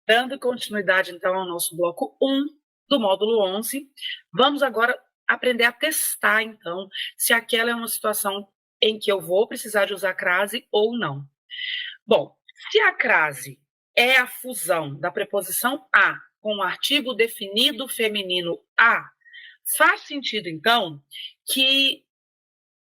Dando continuidade, então, ao nosso bloco 1 do módulo 11, vamos agora aprender a testar, então, se aquela é uma situação em que eu vou precisar de usar crase ou não. Bom, se a crase é a fusão da preposição a com o artigo definido feminino a, faz sentido, então, que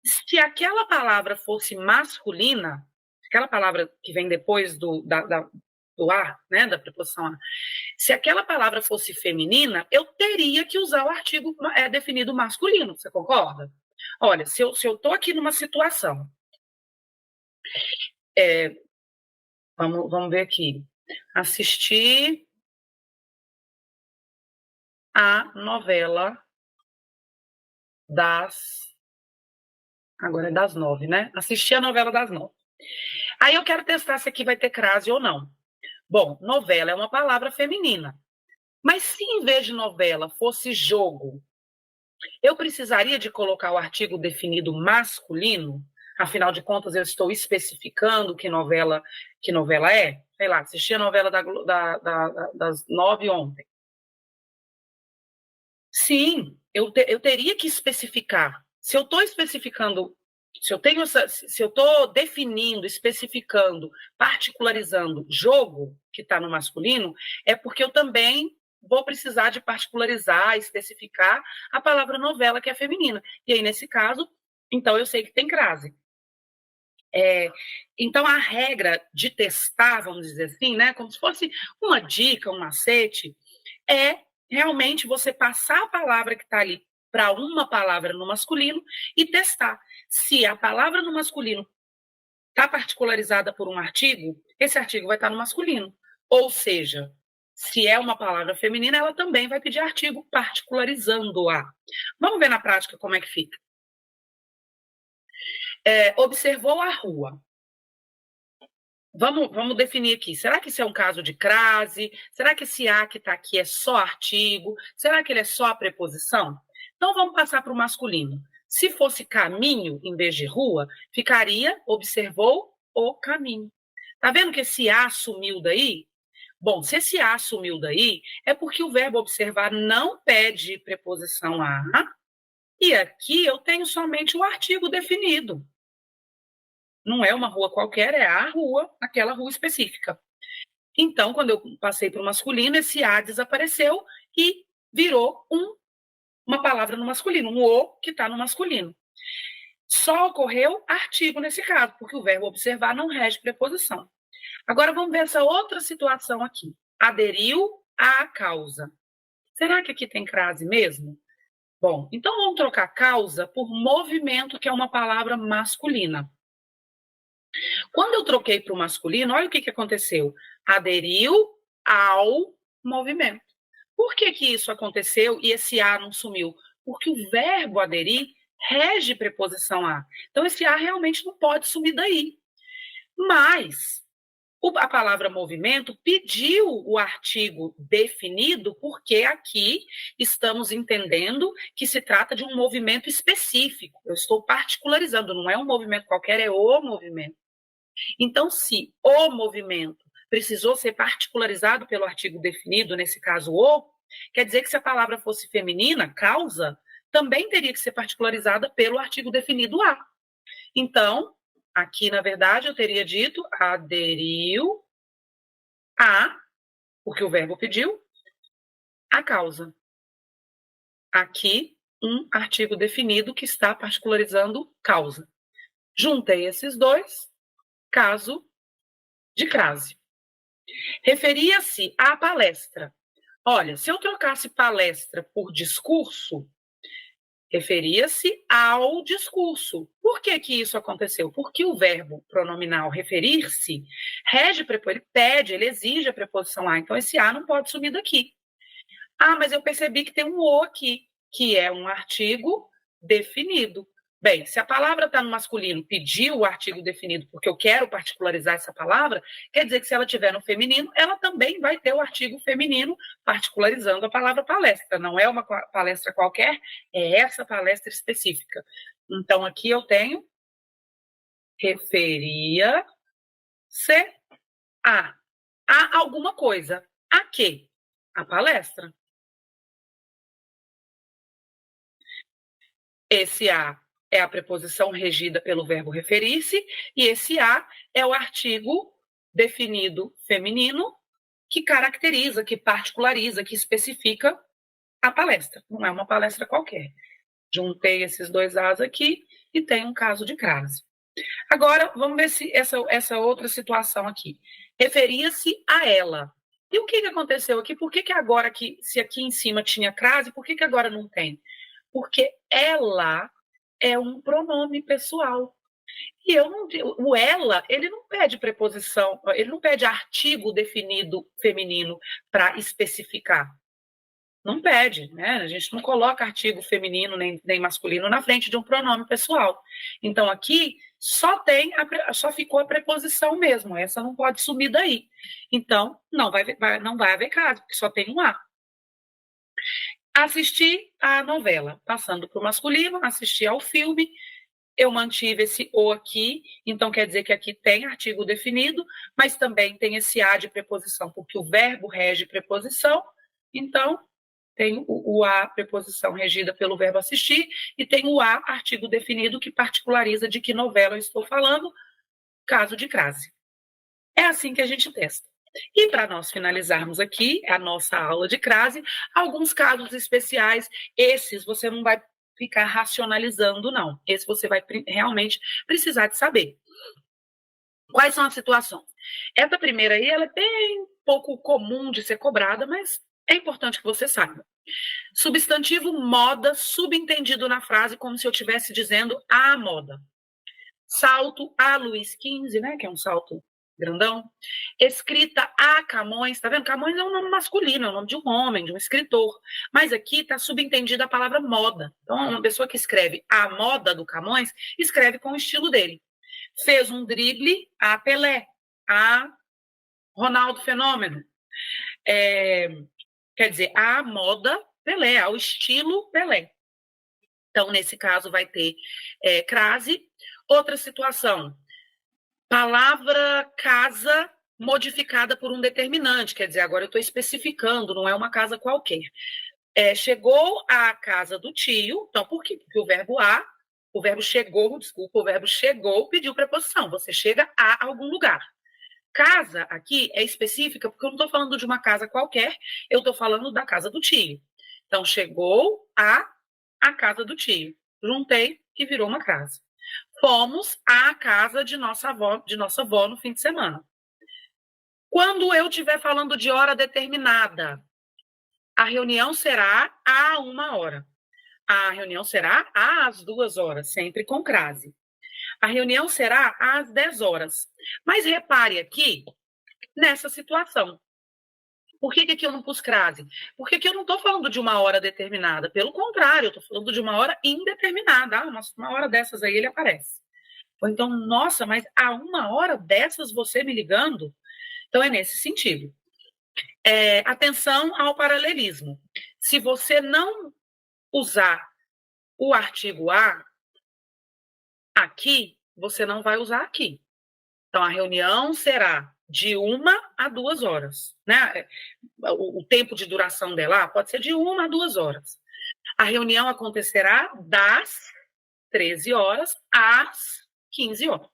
se aquela palavra fosse masculina, aquela palavra que vem depois do a, né, da preposição a, se aquela palavra fosse feminina, eu teria que usar o artigo definido masculino, você concorda? Olha, se eu estou aqui numa situação, vamos ver aqui, assistir a novela agora é das 9, né? Assistir a novela das 9. Aí eu quero testar se aqui vai ter crase ou não. Bom, novela é uma palavra feminina. Mas se em vez de novela fosse jogo, eu precisaria de colocar o artigo definido masculino? Afinal de contas, eu estou especificando que novela é? Sei lá, assisti a novela das 9 ontem. Sim, eu teria que especificar. Se eu estou especificando, se eu estou definindo, especificando, particularizando jogo, que está no masculino, é porque eu também vou precisar de particularizar, especificar a palavra novela, que é feminina. E aí, nesse caso, então eu sei que tem crase. Então, a regra de testar, vamos dizer assim, né, como se fosse uma dica, um macete, é realmente você passar a palavra que está ali para uma palavra no masculino e testar. Se a palavra no masculino está particularizada por um artigo, esse artigo vai estar no masculino. Ou seja, se é uma palavra feminina, ela também vai pedir artigo particularizando-a. Vamos ver na prática como é que fica. Observou a rua. Vamos definir aqui. Será que isso é um caso de crase? Será que esse a que está aqui é só artigo? Será que ele é só a preposição? Então, vamos passar para o masculino. Se fosse caminho em vez de rua, ficaria observou o caminho. Tá vendo que esse a sumiu daí? Bom, se esse a sumiu daí, é porque o verbo observar não pede preposição a, e aqui eu tenho somente o artigo definido. Não é uma rua qualquer, é a rua, aquela rua específica. Então, quando eu passei para o masculino, esse a desapareceu e virou uma palavra no masculino, um o que está no masculino. Só ocorreu artigo nesse caso, porque o verbo observar não rege preposição. Agora vamos ver essa outra situação aqui. Aderiu à causa. Será que aqui tem crase mesmo? Bom, então vamos trocar causa por movimento, que é uma palavra masculina. Quando eu troquei para o masculino, olha o que aconteceu. Aderiu ao movimento. Por que isso aconteceu e esse a não sumiu? Porque o verbo aderir rege preposição a. Então, esse a realmente não pode sumir daí. Mas a palavra movimento pediu o artigo definido, porque aqui estamos entendendo que se trata de um movimento específico. Eu estou particularizando, não é um movimento qualquer, é o movimento. Então, se o movimento precisou ser particularizado pelo artigo definido, nesse caso o, quer dizer que se a palavra fosse feminina, causa, também teria que ser particularizada pelo artigo definido a. Então, aqui, na verdade, eu teria dito aderiu a, porque o verbo pediu, a causa. Aqui, um artigo definido que está particularizando causa. Juntei esses dois, caso de crase. Referia-se à palestra. Olha, se eu trocasse palestra por discurso, referia-se ao discurso. Por que isso aconteceu? Porque o verbo pronominal referir-se rege, ele pede, ele exige a preposição a. Então, esse a não pode sumir daqui. Ah, mas eu percebi que tem um o aqui, que é um artigo definido. Bem, se a palavra está no masculino, pediu o artigo definido porque eu quero particularizar essa palavra, quer dizer que se ela estiver no feminino, ela também vai ter o artigo feminino particularizando a palavra palestra. Não é uma palestra qualquer, é essa palestra específica. Então, aqui eu tenho referia-se a alguma coisa. A quê? A palestra. Esse a é a preposição regida pelo verbo referir-se, e esse a é o artigo definido feminino que caracteriza, que particulariza, que especifica a palestra. Não é uma palestra qualquer. Juntei esses dois as aqui e tem um caso de crase. Agora, vamos ver se essa outra situação aqui. Referia-se a ela. E o que aconteceu aqui? Por que agora, se aqui em cima tinha crase, por que agora não tem? Porque ela é um pronome pessoal. E o ela, ele não pede preposição, ele não pede artigo definido feminino para especificar. Não pede, né? A gente não coloca artigo feminino nem masculino na frente de um pronome pessoal. Então, aqui só ficou a preposição mesmo. Essa não pode sumir daí. Então, não vai haver caso, porque só tem um A. Assisti à novela, passando para o masculino, assisti ao filme, eu mantive esse o aqui, então quer dizer que aqui tem artigo definido, mas também tem esse a de preposição, porque o verbo rege preposição, então tem o a, preposição regida pelo verbo assistir, e tem o a, artigo definido, que particulariza de que novela eu estou falando, caso de crase. É assim que a gente testa. E para nós finalizarmos aqui a nossa aula de crase, alguns casos especiais, esses você não vai ficar racionalizando, não. Esse você vai realmente precisar de saber. Quais são as situações? Essa primeira aí, ela é bem pouco comum de ser cobrada, mas é importante que você saiba. Substantivo moda, subentendido na frase, como se eu estivesse dizendo a moda. Salto a Luiz XV, né, que é um salto grandão. Escrita a Camões, tá vendo? Camões é um nome masculino, é o nome de um homem, de um escritor. Mas aqui está subentendida a palavra moda. Então, uma pessoa que escreve a moda do Camões, escreve com o estilo dele. Fez um drible a Pelé, a Ronaldo Fenômeno. Quer dizer, a moda Pelé, ao estilo Pelé. Então, nesse caso, vai ter crase. Outra situação, palavra casa modificada por um determinante, quer dizer, agora eu estou especificando, não é uma casa qualquer. Chegou à casa do tio, então por quê? Porque o verbo chegou pediu preposição, você chega a algum lugar. Casa aqui é específica, porque eu não estou falando de uma casa qualquer, eu estou falando da casa do tio. Então, chegou a casa do tio. Juntei e virou uma casa. Fomos à casa de nossa avó no fim de semana. Quando eu estiver falando de hora determinada, a reunião será a 1h. A reunião será às 2h, sempre com crase. A reunião será às 10h. Mas repare aqui nessa situação. Por que aqui eu não pus crase? Porque aqui eu não estou falando de uma hora determinada. Pelo contrário, eu estou falando de uma hora indeterminada. Uma hora dessas aí ele aparece. Ou então, nossa, mas há 1h dessas você me ligando? Então, é nesse sentido. Atenção ao paralelismo. Se você não usar o artigo a aqui, você não vai usar aqui. Então, a reunião será de 1 a 2h. Né? O tempo de duração dela pode ser de 1 a 2h. A reunião acontecerá das 13h às 15h.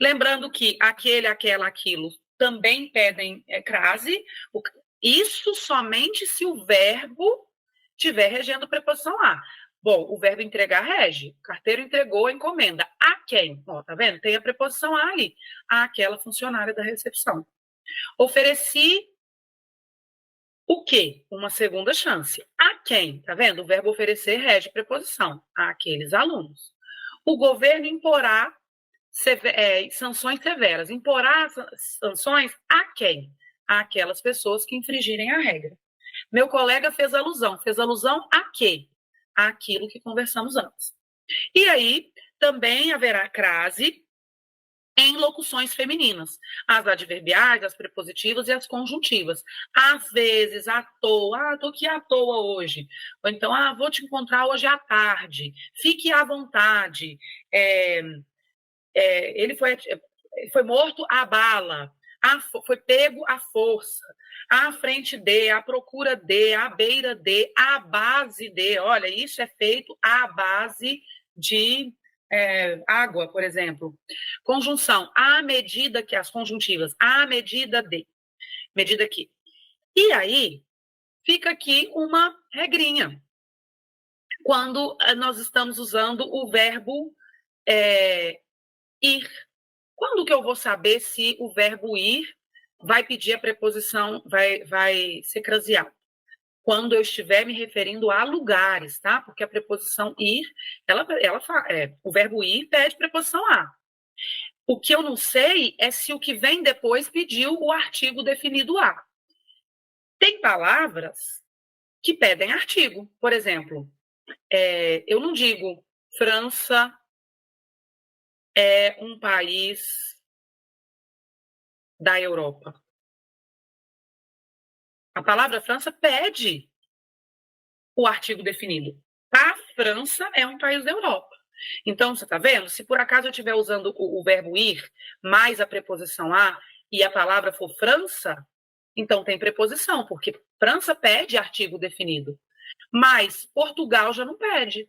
Lembrando que aquele, aquela, aquilo também pedem crase, isso somente se o verbo tiver regendo preposição a. Bom, o verbo entregar rege. O carteiro entregou a encomenda. A quem? Ó, tá vendo? Tem a preposição a ali. Àquela funcionária da recepção. Ofereci o quê? Uma segunda chance. A quem? Tá vendo? O verbo oferecer rege preposição. Àqueles alunos. O governo imporá sanções severas. Imporá sanções a quem? Àquelas pessoas que infringirem a regra. Meu colega fez alusão. Fez alusão a quê? Àquilo que conversamos antes. E aí, também haverá crase em locuções femininas. As adverbiais, as prepositivas e as conjuntivas. Às vezes, à toa. Estou aqui à toa hoje. Ou então, vou te encontrar hoje à tarde. Fique à vontade. Ele foi morto à bala. Foi pego à força. à frente de, à procura de, à beira de, à base de. Olha, isso é feito à base de água, por exemplo. Conjunção, à medida que as conjuntivas, à medida de, medida que. E aí, fica aqui uma regrinha. Quando nós estamos usando o verbo ir. Quando que eu vou saber se o verbo ir vai pedir a preposição, vai ser craseado? Quando eu estiver me referindo a lugares, tá? Porque a preposição ir, o verbo ir pede preposição a. O que eu não sei é se o que vem depois pediu o artigo definido a. Tem palavras que pedem artigo. Por exemplo, eu não digo França é um país da Europa. A palavra França pede o artigo definido. A França é um país da Europa. Então, você está vendo? Se por acaso eu estiver usando o verbo ir mais a preposição a e a palavra for França, então tem preposição, porque França pede artigo definido. Mas Portugal já não pede.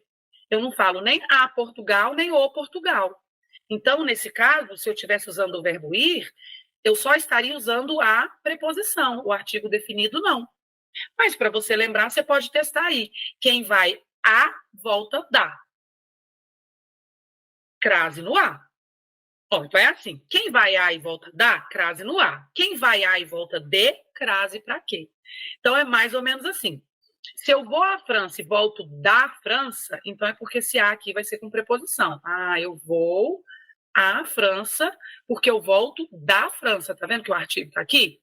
Eu não falo nem a Portugal, nem o Portugal. Então, nesse caso, se eu estivesse usando o verbo ir, eu só estaria usando a preposição, o artigo definido não. Mas para você lembrar, você pode testar aí. Quem vai a, volta da. Crase no a. Então é assim. Quem vai a e volta da, crase no a. Quem vai a e volta de, crase para quê? Então é mais ou menos assim. Se eu vou à França e volto da França, então é porque esse a aqui vai ser com preposição. Eu vou à França porque eu volto da França. Tá vendo que o artigo está aqui?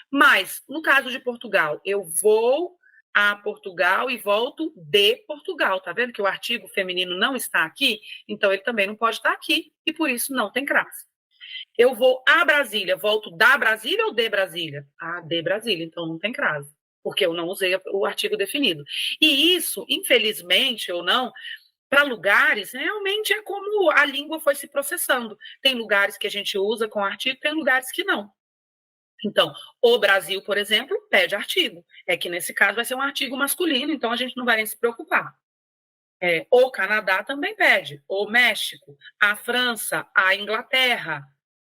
Mas, no caso de Portugal, eu vou a Portugal e volto de Portugal. Tá vendo que o artigo feminino não está aqui? Então, ele também não pode estar aqui e, por isso, não tem crase. Eu vou a Brasília, volto da Brasília ou de Brasília? De Brasília, então não tem crase, porque eu não usei o artigo definido. E isso, infelizmente ou não, para lugares, realmente é como a língua foi se processando. Tem lugares que a gente usa com artigo, tem lugares que não. Então, o Brasil, por exemplo, pede artigo. É que nesse caso vai ser um artigo masculino, então a gente não vai nem se preocupar. O Canadá também pede, o México, a França, a Inglaterra.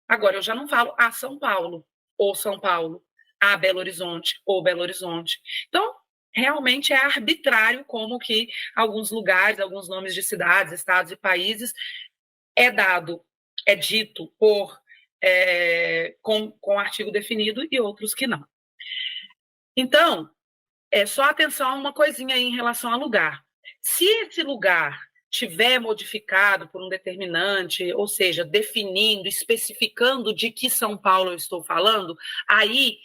Agora, eu já não falo a São Paulo, ou São Paulo, a Belo Horizonte, ou Belo Horizonte. Então, realmente é arbitrário como que alguns lugares, alguns nomes de cidades, estados e países é dito com artigo definido e outros que não. Então, só atenção a uma coisinha aí em relação ao lugar. Se esse lugar tiver modificado por um determinante, ou seja, definindo, especificando de que São Paulo eu estou falando, aí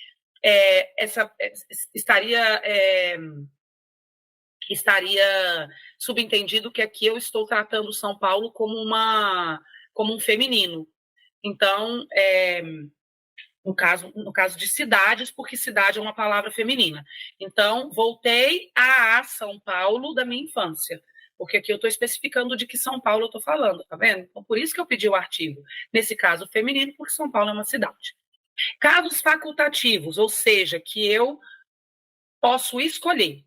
estaria subentendido que aqui eu estou tratando São Paulo como um feminino. Então, no caso de cidades, porque cidade é uma palavra feminina. Então, voltei a São Paulo da minha infância, porque aqui eu estou especificando de que São Paulo eu estou falando, tá vendo? Então, por isso que eu pedi o artigo. Nesse caso, feminino, porque São Paulo é uma cidade. Casos facultativos, ou seja, que eu posso escolher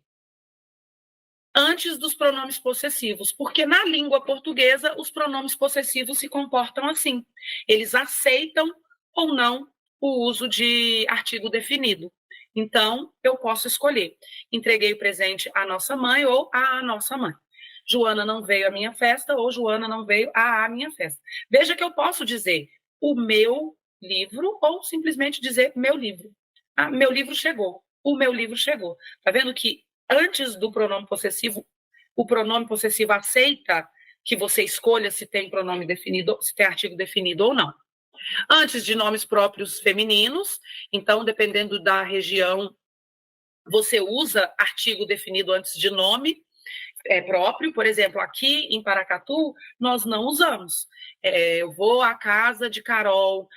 antes dos pronomes possessivos, porque na língua portuguesa os pronomes possessivos se comportam assim. Eles aceitam ou não o uso de artigo definido. Então, eu posso escolher. Entreguei o presente à nossa mãe ou à nossa mãe. Joana não veio à minha festa ou Joana não veio à minha festa. Veja que eu posso dizer o meu livro ou simplesmente dizer meu livro. Meu livro chegou. O meu livro chegou. Tá vendo que antes do pronome possessivo, o pronome possessivo aceita que você escolha se tem pronome definido, se tem artigo definido ou não. Antes de nomes próprios femininos, então, dependendo da região, você usa artigo definido antes de nome próprio. Por exemplo, aqui em Paracatu, nós não usamos. Eu vou à casa de Carol,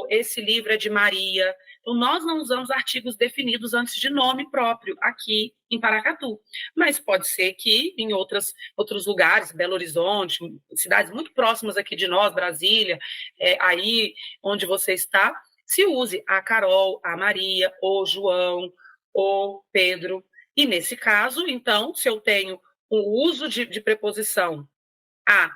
esse livro é de Maria. Então, nós não usamos artigos definidos antes de nome próprio aqui em Paracatu. Mas pode ser que em outros lugares, Belo Horizonte, cidades muito próximas aqui de nós, Brasília, aí onde você está, se use a Carol, a Maria, o João, o Pedro. E nesse caso, então, se eu tenho o uso de preposição a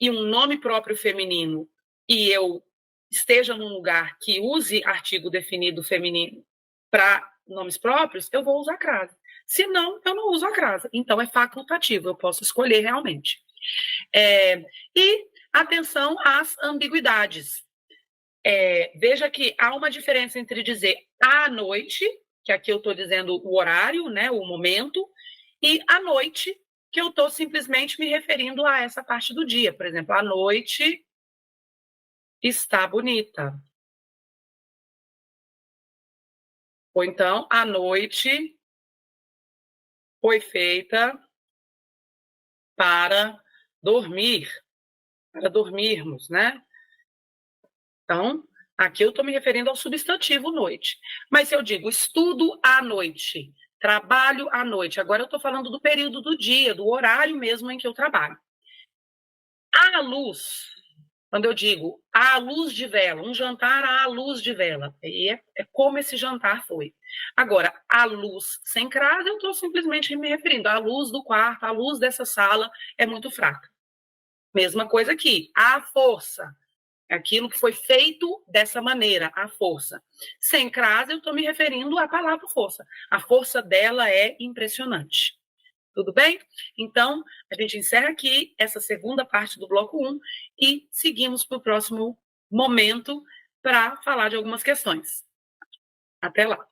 e um nome próprio feminino e eu esteja num lugar que use artigo definido feminino para nomes próprios, eu vou usar crase. Se não, eu não uso a crase. Então, é facultativo, eu posso escolher realmente. E atenção às ambiguidades. Veja que há uma diferença entre dizer à noite, que aqui eu estou dizendo o horário, né, o momento, e à noite, que eu estou simplesmente me referindo a essa parte do dia. Por exemplo, a noite está bonita. Ou então, a noite foi feita para dormir, para dormirmos, né? Então, aqui eu estou me referindo ao substantivo noite. Mas se eu digo estudo à noite, trabalho à noite, agora eu estou falando do período do dia, do horário mesmo em que eu trabalho. À luz, quando eu digo à luz de vela, um jantar à luz de vela, e é como esse jantar foi. Agora, à luz sem crase, eu estou simplesmente me referindo à luz do quarto, à luz dessa sala é muito fraca. Mesma coisa aqui, à força, aquilo que foi feito dessa maneira, a força. Sem crase, eu estou me referindo à palavra força. A força dela é impressionante. Tudo bem? Então, a gente encerra aqui essa segunda parte do bloco 1 e seguimos para o próximo momento para falar de algumas questões. Até lá!